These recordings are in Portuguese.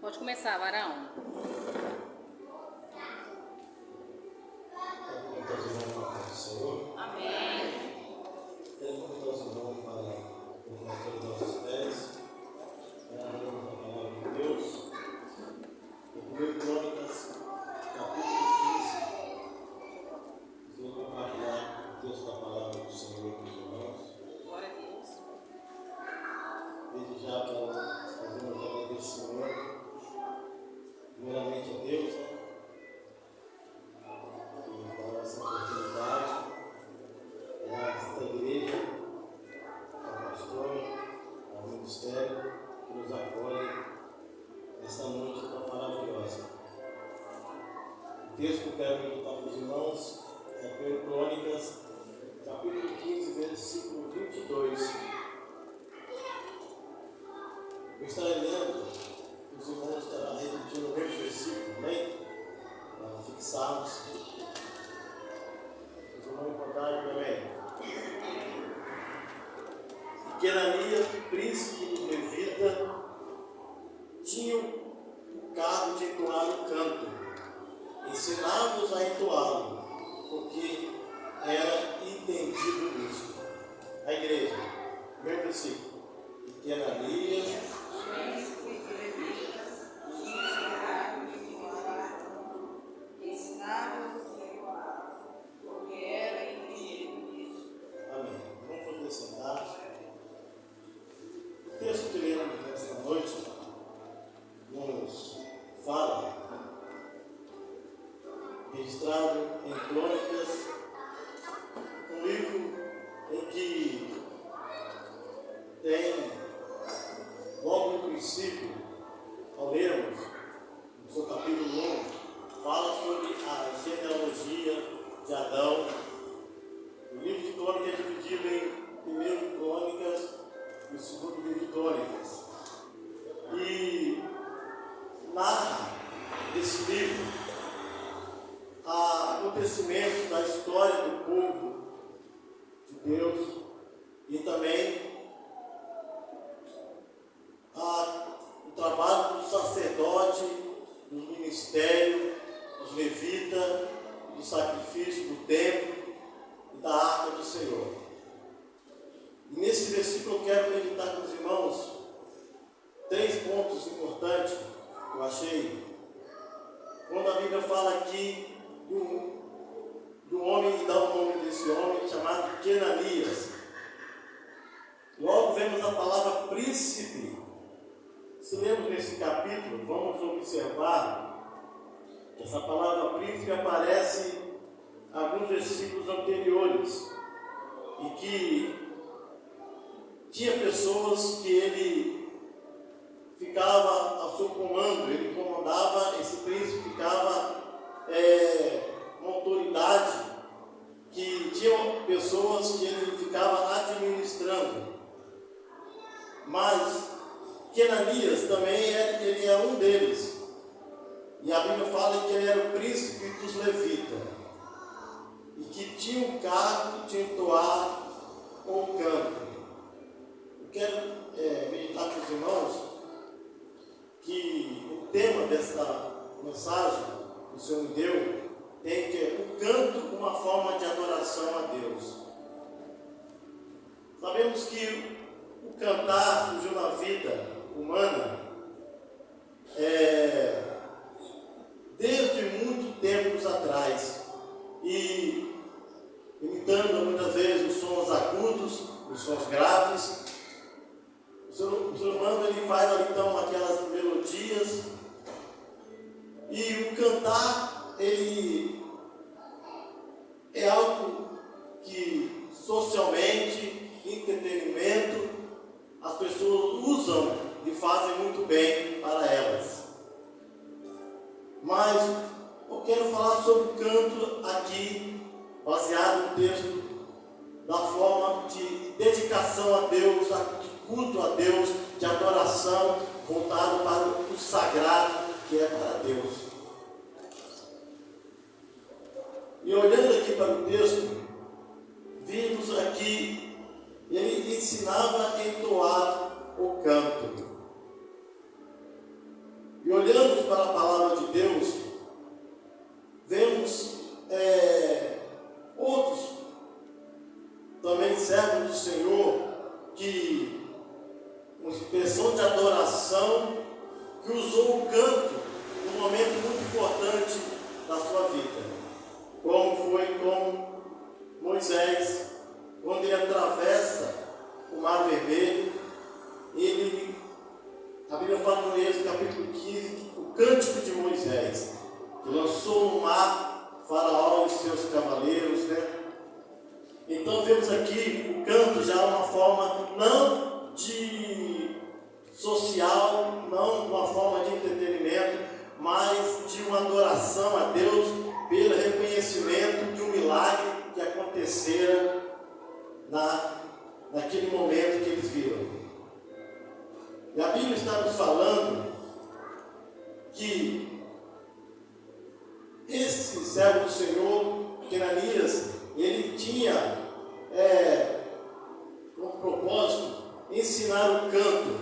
Pode começar, Varão. Senhor, Amém. quero convidar os irmãos para colocar os nossos pés, para lermos a palavra de Deus. Em 1 Crônicas, capítulo 15, vou compartilhar o texto da palavra do Senhor com os irmãos. Glória a Deus. Desde já quero fazer um agradecimento, primeiramente a Deus, que dá essa oportunidade, da igreja, ao pastor, ao ministério que nos acolhe nesta noite tão maravilhosa. O texto que eu quero meditar para os irmãos é 1 Crônicas, capítulo 15, versículo 22. Eu estarei lendo, os irmãos estarão repetindo o mesmo versículo, amém? Para fixarmos. Os irmãos encontraram também. Que Ananias, príncipe dos levitas, tinha o cargo de entoar o canto. Ensinava-os a entoá-lo, porque era entendido nisso. A igreja, primeiro versículo. Que Ananias, amém. Vamos poder sentar. O texto que lemos nesta noite nos fala, registrado em Crônicas, um livro em que tem, logo no princípio, ao lermos, no seu capítulo 1, fala sobre a genealogia de Adão. O livro de Crônicas é dividido em 1 Crônicas e o segundo livro de Crônicas. E narra esse livro acontecimentos da história do povo de Deus e também o trabalho do sacerdote, do ministério, dos levitas, do sacrifício, do templo e da arca do Senhor. E nesse versículo eu quero meditar com os irmãos 3 pontos importantes que eu achei. Quando a Bíblia fala aqui do homem, e dá o nome desse homem chamado Ananias, logo vemos a palavra príncipe. Se lemos nesse capítulo, vamos observar que essa palavra príncipe aparece em alguns versículos anteriores e que tinha pessoas que ele ficava ao seu comando, ele comandava, esse príncipe ficava uma autoridade, que tinha pessoas que ele ficava administrando. Mas Ananias também ele é um deles. E a Bíblia fala que ele era o príncipe dos levitas e que tinha o cargo de entoar o canto. Eu quero meditar com os irmãos que o tema desta mensagem que o Senhor me deu tem que é o canto, uma forma de adoração a Deus. Sabemos que o cantar surgiu na vida humana desde muito tempos atrás, e imitando muitas vezes os sons agudos, os sons graves. O ser humano ele faz ali, então aquelas melodias, e o cantar ele é algo que socialmente, entretenimento, as pessoas usam e fazem muito bem para elas. Mas eu quero falar sobre o canto aqui, baseado no texto, da forma de dedicação a Deus, de culto a Deus, de adoração, voltado para o sagrado que é para Deus. E olhando aqui para o texto, vimos aqui, ele ensinava a entoar o canto. E olhamos para a palavra de Deus, vemos outros também servos do Senhor que, uma expressão de adoração, que usou o canto num momento muito importante da sua vida, como foi com Moisés, quando ele atravessa o Mar Vermelho. A Bíblia fala no Êxodo capítulo 15, o cântico de Moisés, que lançou no mar Faraó e seus cavaleiros, né? Então vemos aqui o canto já uma forma não de social, não uma forma de entretenimento, mas de uma adoração a Deus pelo reconhecimento de um milagre que acontecera naquele momento que eles viram. E a Bíblia está nos falando que esse servo do Senhor, Ananias, ele tinha como propósito ensinar o canto.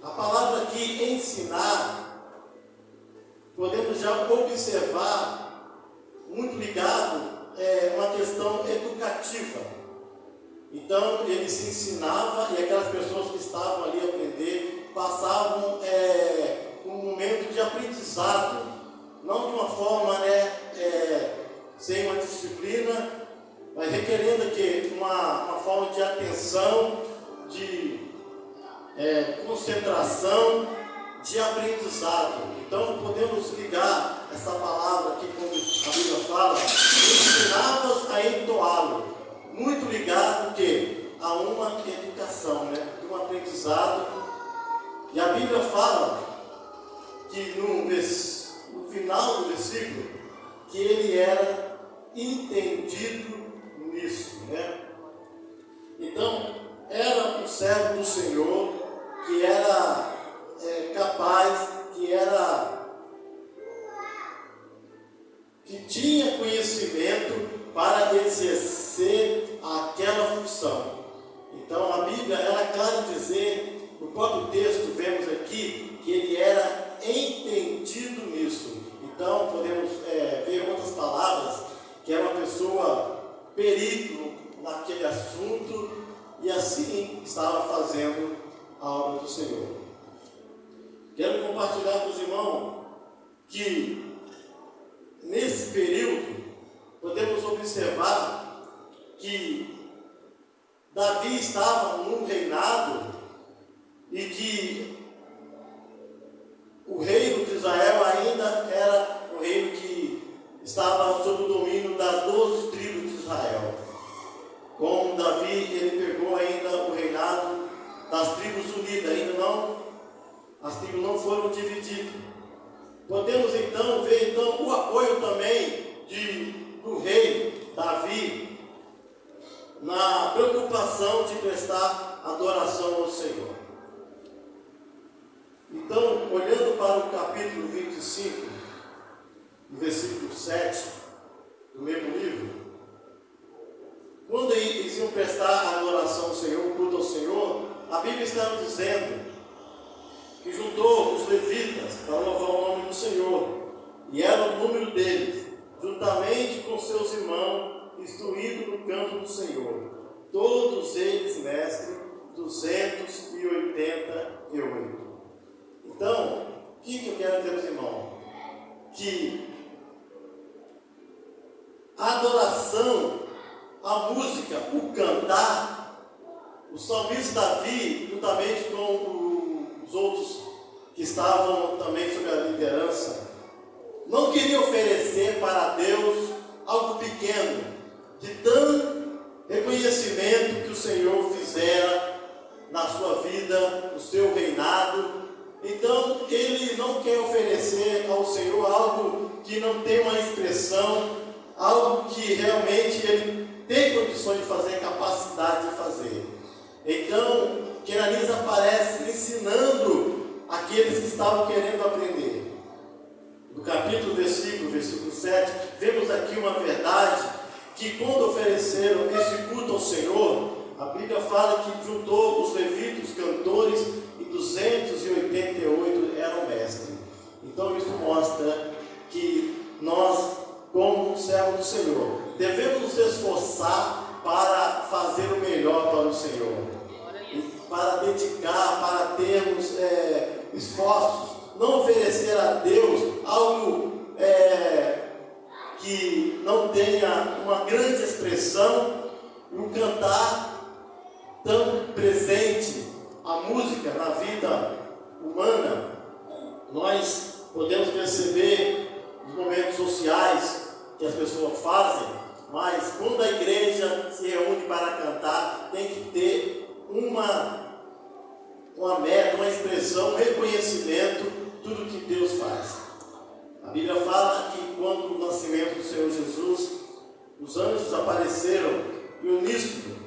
A palavra aqui, ensinar, podemos já observar, muito ligado uma questão educativa. Então ele se ensinava e aquelas pessoas que estavam ali a aprender passavam um momento de aprendizado, não de uma forma sem uma disciplina, mas requerendo aqui uma forma de atenção, de concentração, de aprendizado. Então podemos ligar essa palavra aqui, como a Bíblia fala, ensinava-os a entoá-lo. Muito ligado a uma educação, de um aprendizado. E a Bíblia fala que no final do versículo, que ele era entendido nisso, Então, era um servo do Senhor que era capaz, que tinha conhecimento para exercer aquela função. Então a Bíblia, ela é clara em dizer, no próprio texto vemos aqui, que ele era entendido nisso. Então podemos ver outras palavras, que era uma pessoa perito naquele assunto, e assim estava fazendo a obra do Senhor. Quero compartilhar com os irmãos que nesse período podemos observar que Davi estava num reinado e que o reino de Israel ainda era um reino que estava sob o domínio das 12 tribos de Israel. Como Davi, ele pegou ainda o reinado das tribos unidas, as tribos não foram divididas. Podemos então ver o apoio também do rei Davi na preocupação de prestar adoração ao Senhor. Então, olhando para o capítulo 25, no versículo 7 do mesmo livro, quando eles iam prestar adoração ao Senhor, culto ao Senhor, a Bíblia está nos dizendo que juntou os levitas para louvar o nome do Senhor, e era o número deles, juntamente com seus irmãos, instruídos no canto do Senhor, todos eles, mestre, 288. Então, o que eu quero dizer, meus irmãos? Que a adoração, a música, o cantar, o salmista Davi, juntamente com os outros que estavam também sob a liderança, não queria oferecer para Deus algo pequeno, de tão reconhecimento que o Senhor fizera na sua vida, no seu reinado. Então ele não quer oferecer ao Senhor algo que não tem uma expressão, algo que realmente ele tem condições de fazer, capacidade de fazer. Então Ananias aparece ensinando aqueles que estavam querendo aprender. No capítulo versículo 7, vemos aqui uma verdade, que quando ofereceram esse culto ao Senhor, a Bíblia fala que juntou os levitas, os cantores, e 288 eram mestres. fazermos esforços, não oferecer a Deus algo que não tenha uma grande expressão, e um cantar tão presente, a música na vida humana. Nós podemos perceber os momentos sociais que as pessoas fazem, mas quando a igreja se reúne para cantar, tem que ter uma meta, uma expressão, um reconhecimento de tudo que Deus faz. A Bíblia fala que quando o nascimento do Senhor Jesus, os anjos apareceram e uníssono,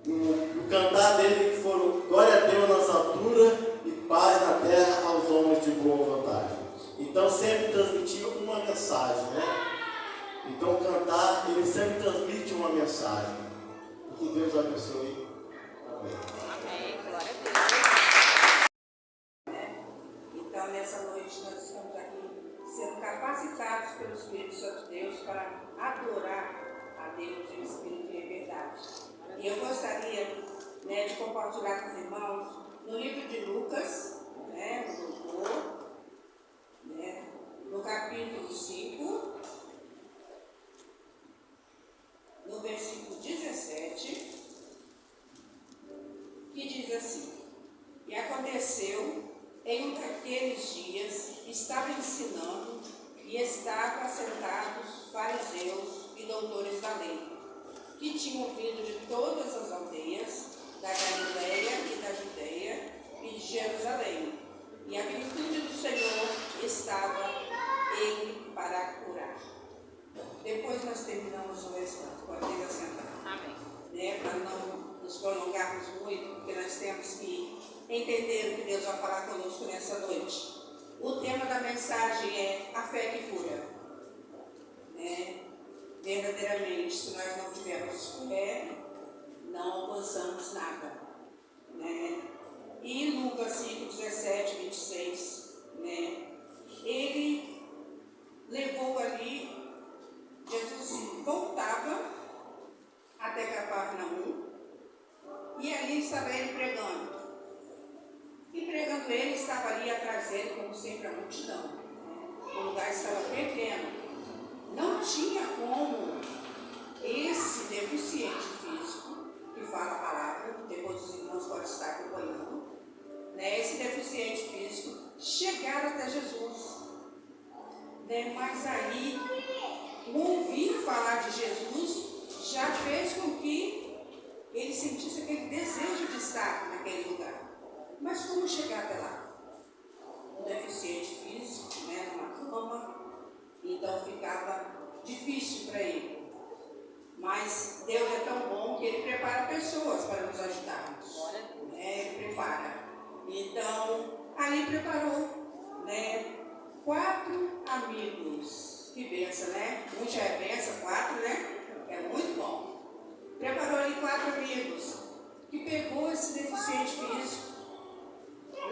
no cantar dele foram glória a Deus nas alturas e paz na terra aos homens de boa vontade. Então sempre transmitia uma mensagem, né? Então cantar, ele sempre transmite uma mensagem. Que Deus abençoe. Amém. Amém. Glória a Deus. Então nessa noite nós estamos aqui sendo capacitados pelo Espírito Santo de Deus para adorar a Deus em espírito e em verdade. E eu gostaria, né, de compartilhar com os irmãos no livro de Lucas, né, no doutor, né, no capítulo 5, no versículo 17, que diz assim: E aconteceu, em um daqueles dias, estava ensinando e estavam assentados fariseus e doutores da lei, que tinham vindo de todas as aldeias da Galileia e da Judeia e de Jerusalém, e a virtude do Senhor estava ele para curar. Depois nós terminamos o restante, pode ir assentar. Amém. Né, para não nos prolongarmos muito, porque nós temos que entender o que Deus vai falar conosco nessa noite. O tema da mensagem é a fé que cura. Né? Verdadeiramente, se nós não tivermos fé, não alcançamos nada. Né? E Lucas 5, 17, 26, né? Ele levou ali, Jesus voltava até Cafarnaum, e ali estava ele pregando. E pregando ele, estava ali atrás dele, como sempre, a multidão. O lugar estava pequeno. Não tinha como esse deficiente físico, que fala a palavra, depois os irmãos podem estar acompanhando, né, esse deficiente físico, chegar até Jesus. Né, mas aí, o ouvir falar de Jesus já fez com que ele sentisse aquele desejo de estar naquele lugar. Mas como chegar até lá? Um deficiente físico, né, numa cama, então ficava difícil para ele. Mas Deus é tão bom que Ele prepara pessoas para nos ajudarmos. Né? Ele prepara. Então, ali preparou, né, 4 amigos. Que benção, né? Um já é benção, 4, né? É muito bom. Preparou ali 4 amigos, que pegou esse deficiente físico,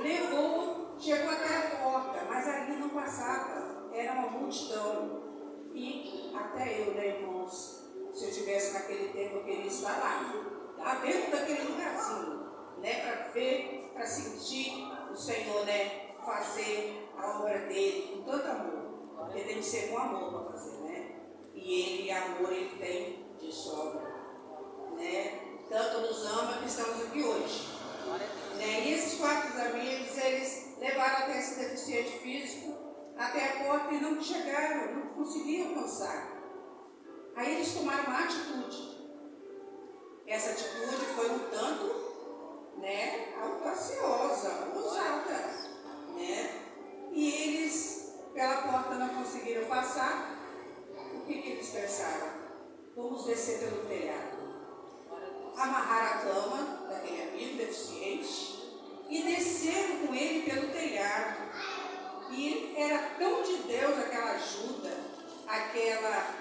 levou, chegou até a porta, mas ali não passava, era uma multidão. E até eu, né, irmãos, se eu estivesse naquele tempo, eu queria estar lá dentro daquele lugarzinho, né, para ver, para sentir o Senhor, né, fazer a obra dele com tanto amor, porque tem que ser com amor para fazer, né? E ele, amor, ele tem de sobra, né? Tanto nos ama que estamos aqui hoje. Né? E esses 4 amigos, eles levaram até esse deficiente físico até a porta e não chegaram, não conseguiam alcançar. Aí eles tomaram uma atitude. Essa atitude foi um tanto, né, audaciosa, ousada, né? E eles, pela porta, não conseguiram passar. O que eles pensaram? Vamos descer pelo telhado. Amarraram a cama daquele amigo deficiente e desceram com ele pelo telhado. E era tão de Deus aquela ajuda, aquela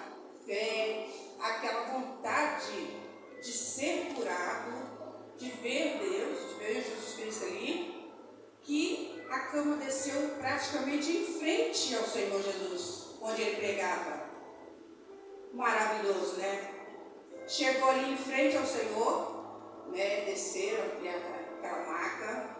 fé, aquela vontade de ser curado, de ver Deus, de ver Jesus Cristo ali, que a cama desceu praticamente em frente ao Senhor Jesus, onde ele pregava. Maravilhoso, né? Chegou ali em frente ao Senhor, né? Desceram aquela maca,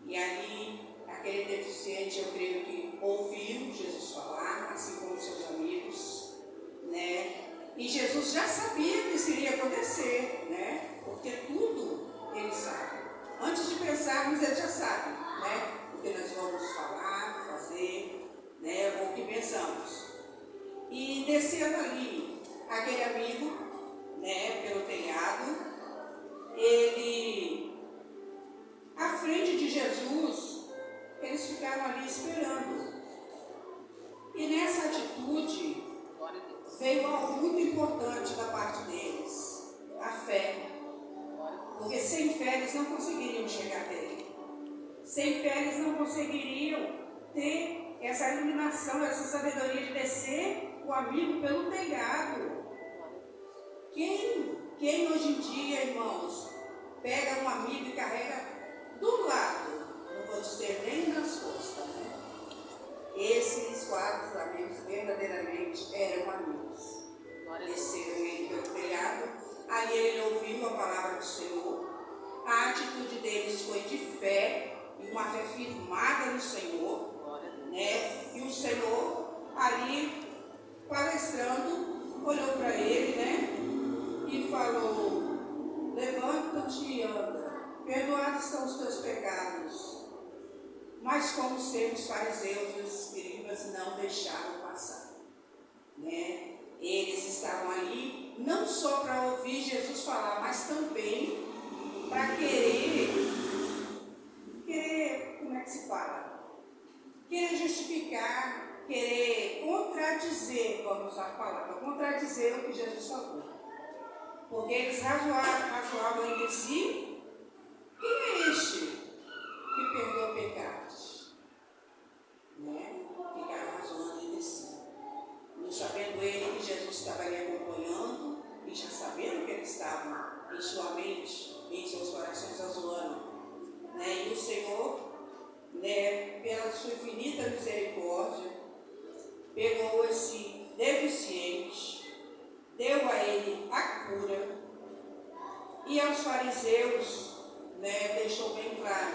E ali, aquele deficiente, eu creio que ouviu Jesus falar, assim como seus amigos, né? E Jesus já sabia que isso iria acontecer, né? Porque tudo ele sabe. Antes de pensarmos, ele já sabe, né? O que nós vamos falar, fazer, né? Ou o que pensamos. E descendo ali, aquele amigo, né? Pelo telhado, ele, à frente de Jesus, eles ficaram ali esperando. E nessa atitude, veio algo muito importante da parte deles, a fé. Porque sem fé eles não conseguiriam chegar até ele. Sem fé eles não conseguiriam ter essa iluminação, essa sabedoria de descer o amigo pelo telhado. Quem hoje em dia, irmãos, pega um amigo e carrega do lado, não vou dizer nem nas costas, né? Esses quatro amigos verdadeiramente eram amigos. Desceram ele pelo telhado, aí ele ouviu a palavra do Senhor. A atitude deles foi de fé, e uma fé firmada no Senhor, né? E o Senhor, ali, palestrando, olhou para ele, né? E falou: levanta-te e anda, perdoados são os teus pecados. Mas como os fariseus e os escribas não deixaram passar, né? Eles estavam ali não só para ouvir Jesus falar, mas também para querer, como é que se fala? Querer justificar, querer contradizer, vamos usar a palavra, contradizer o que Jesus falou. Porque eles razoavam entre si: quem é este que perdoa pecados? Né? Ficaram razoando entre si. Não sabendo ele que Jesus estava ali acompanhando, e já sabendo que ele estava em sua mente, em seus corações razoando. Né? E o Senhor, né, pela sua infinita misericórdia, pegou esse deficiente, deu a ele a cura, e aos fariseus, né, deixou bem claro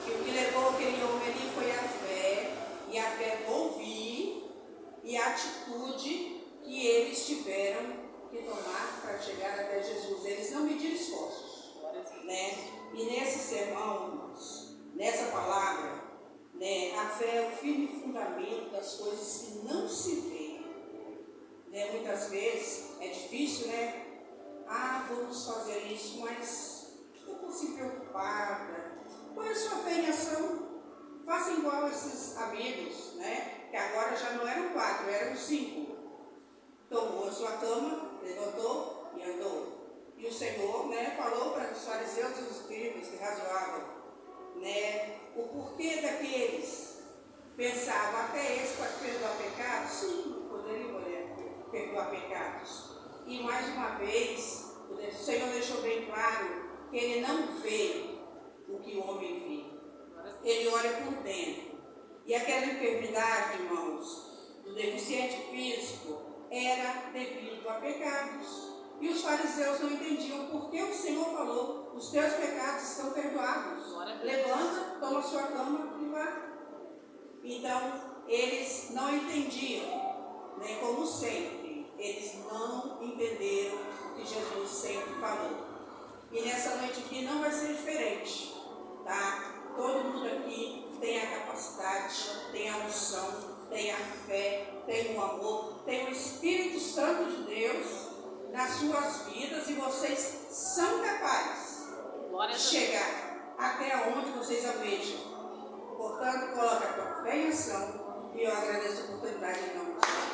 que o que levou aquele homem ali foi a fé, e a fé do ouvir, e a atitude que eles tiveram que tomar para chegar até Jesus. Eles não mediram esforços, né? E nesse sermão, irmãos, nessa palavra, né, a fé é o firme fundamento das coisas que não se vê. Né? Muitas vezes é difícil, né? Vamos fazer isso, mas eu estou se preocupada. Põe a sua fé em ação. Faça igual a esses amigos, né? Que agora já não eram 4, eram 5. Tomou a sua cama, levantou e andou. E o Senhor, né, falou para os fariseus e os escribas que razoavam, né, o porquê daqueles pensavam: até esse pode perdoar pecados? Sim, poderia perdoar pecados. E mais uma vez, o Senhor deixou bem claro que ele não vê o que o homem vê. Ele olha por dentro. E aquela enfermidade, irmãos, do deficiente físico, era devido a pecados. E os fariseus não entendiam porque o Senhor falou: os teus pecados estão perdoados. Levanta, toma sua cama e vá. Então, eles não entendiam, né, como sempre, eles não entenderam o que Jesus sempre falou. E nessa noite aqui não vai ser diferente, tá? Todo mundo aqui tem a capacidade, tem a unção, tem a fé, tem o amor, tem o Espírito Santo de Deus nas suas vidas, e vocês são capazes de chegar até onde vocês almejam. Portanto, coloque a tua fé em ação, e eu agradeço a oportunidade em nome de Jesus.